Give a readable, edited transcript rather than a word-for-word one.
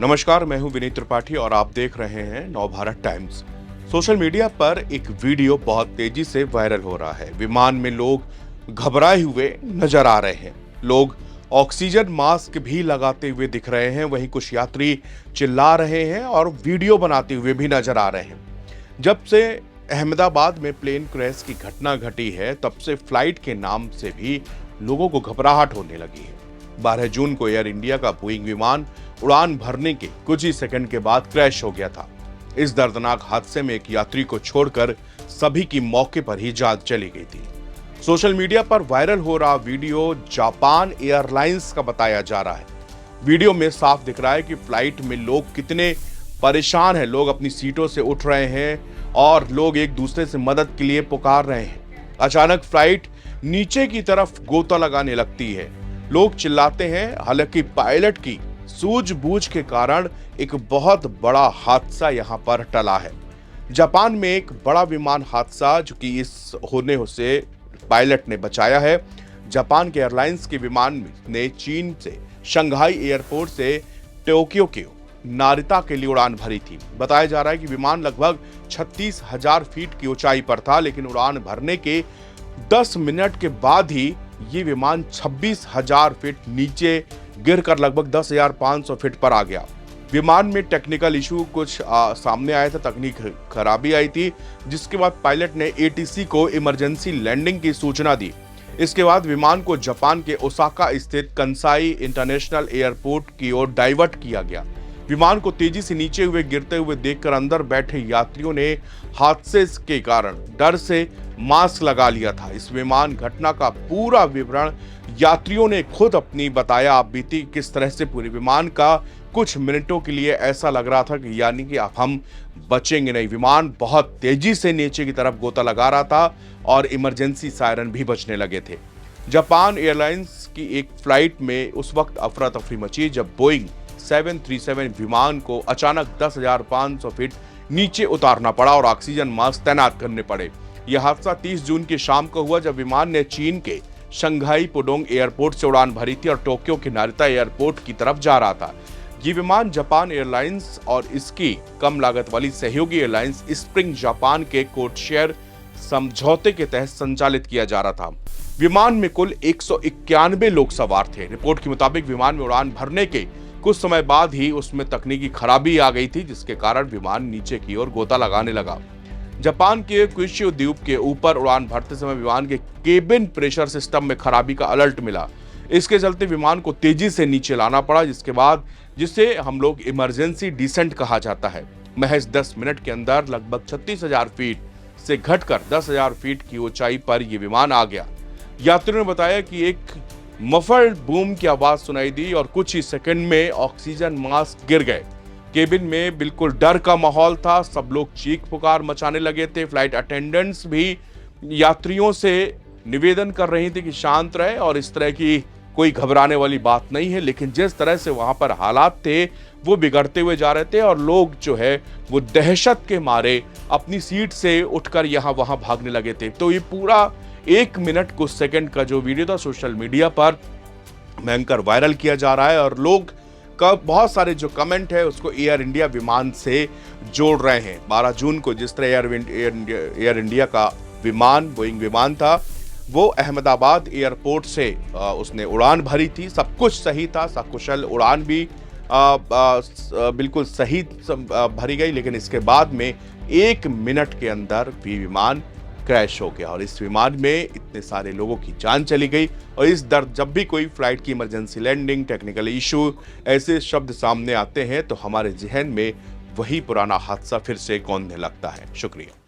नमस्कार, मैं हूं विनीत त्रिपाठी और आप देख रहे हैं नवभारत टाइम्स। सोशल मीडिया पर एक वीडियो बहुत तेजी से वायरल हो रहा है। विमान में लोग घबराए हुए नजर आ रहे हैं। लोग ऑक्सीजन मास्क भी लगाते हुए दिख रहे हैं। वहीं कुछ यात्री चिल्ला रहे हैं और वीडियो बनाते हुए भी नजर आ रहे हैं। जब से अहमदाबाद में प्लेन क्रैश की घटना घटी है, तब से फ्लाइट के नाम से भी लोगों को घबराहट होने लगी है। 12 जून को एयर इंडिया का बोइंग विमान उड़ान भरने के कुछ ही सेकंड के बाद क्रैश हो गया था। इस दर्दनाक हादसे में एक यात्री को छोड़कर सभी की मौके पर ही जान चली गई थी। सोशल मीडिया पर वायरल हो रहा वीडियो जापान एयरलाइंस का बताया जा रहा है। वीडियो में साफ दिख रहा है कि फ्लाइट में लोग कितने परेशान हैं। लोग अपनी सीटों से उठ रहे हैं और लोग एक दूसरे से मदद के लिए पुकार रहे हैं। अचानक फ्लाइट नीचे की तरफ गोता लगाने लगती है। लोग चिल्लाते हैं। हालांकि पायलट की सूझबूझ के कारण एक बहुत बड़ा हादसा यहां पर टला है। जापान में एक बड़ा विमान हादसा जो कि इस होने से पायलट ने बचाया है। जापान के एयरलाइंस के विमान ने चीन से शंघाई एयरपोर्ट से टोक्यो के नारिता के लिए उड़ान भरी थी। बताया जा रहा है कि विमान लगभग 36,000 फीट की ऊंचाई पर था, लेकिन उड़ान भरने के 10 मिनट के बाद ही ये विमान 26,000 फीट नीचे गिरकर लगभग 10,500 फीट पर आ गया। विमान में टेक्निकल इशू कुछ सामने आया था, तकनीक खराबी आई थी, जिसके बाद पायलट ने एटीसी को इमरजेंसी लैंडिंग की सूचना दी। इसके बाद विमान को जापान के ओसाका स्थित कंसाई इंटरनेशनल एयरपोर्ट की ओर डाइवर्ट किया गया। विमान को तेजी से नीचे हुए गिरते हुए देखकर अंदर बैठे यात्रियों ने हादसे के कारण डर से मास्क लगा लिया था। इस विमान घटना का पूरा विवरण यात्रियों ने खुद अपनी बताया। आप बीती किस तरह से पूरे विमान का कुछ मिनटों के लिए ऐसा लग रहा था कि यानी कि अब हम बचेंगे नहीं। विमान बहुत तेजी से नीचे की तरफ गोता लगा रहा था और इमरजेंसी सायरन भी बजने लगे थे। जापान एयरलाइंस की एक फ्लाइट में उस वक्त अफरा तफरी मची जब बोइंग 737 विमान को अचानक 10,500 फीट नीचे उतारना पड़ा और ऑक्सीजन मास्क तैनात करने पड़े। यह हादसा 30 जून की शाम को हुआ, जब विमान ने चीन के शंघाई पुडोंग एयरपोर्ट से उड़ान भरी थी और टोक्यो के नारिता एयरपोर्ट की तरफ जा रहा था। ये विमान जापान एयरलाइंस और इसकी कम लागत वाली सहयोगी एयरलाइंस स्प्रिंग जापान के कोड शेयर समझौते के तहत संचालित किया जा रहा था। विमान में कुल 191 लोग सवार थे। रिपोर्ट के मुताबिक विमान में उड़ान भरने के कुछ समय बाद ही उसमें तकनीकी खराबी आ गई थी, जिसके कारण विमान नीचे की ओर गोता लगाने लगा। जापान के क्यूशू द्वीप के ऊपर उड़ान भरते समय विमान के केबिन प्रेशर सिस्टम में खराबी का अलर्ट मिला। इसके चलते विमान को तेजी से नीचे लाना पड़ा, जिसे हम लोग इमरजेंसी डिसेंट कहा जाता है। महज 10 मिनट के अंदर लगभग 36,000 फीट से घटकर 10,000 फीट की ऊंचाई पर यह विमान आ गया। यात्रियों ने बताया कि एक मफल्ड बूम की आवाज सुनाई दी और कुछ ही सेकंड में ऑक्सीजन मास्क गिर गए। केबिन में बिल्कुल डर का माहौल था। सब लोग चीख पुकार मचाने लगे थे। फ्लाइट अटेंडेंट्स भी यात्रियों से निवेदन कर रही थी कि शांत रहे और इस तरह की कोई घबराने वाली बात नहीं है। लेकिन जिस तरह से वहां पर हालात थे वो बिगड़ते हुए जा रहे थे और लोग जो है वो दहशत के मारे अपनी सीट से उठकर यहाँ वहां भागने लगे थे। तो ये पूरा 1 मिनट कुछ सेकंड का जो वीडियो था सोशल मीडिया पर भयंकर वायरल किया जा रहा है और लोग का बहुत सारे जो कमेंट है उसको एयर इंडिया विमान से जोड़ रहे हैं। 12 जून को जिस तरह एयर इंडिया का विमान बोइंग विमान था, वो अहमदाबाद एयरपोर्ट से उसने उड़ान भरी थी। सब कुछ सही था, सकुशल उड़ान भी बिल्कुल सही भरी गई। लेकिन इसके बाद में 1 मिनट के अंदर भी विमान क्रैश हो गया और इस विमान में इतने सारे लोगों की जान चली गई। और इस दर्द जब भी कोई फ्लाइट की इमरजेंसी लैंडिंग, टेक्निकल इशू ऐसे शब्द सामने आते हैं तो हमारे जहन में वही पुराना हादसा फिर से गूंजने लगता है। शुक्रिया।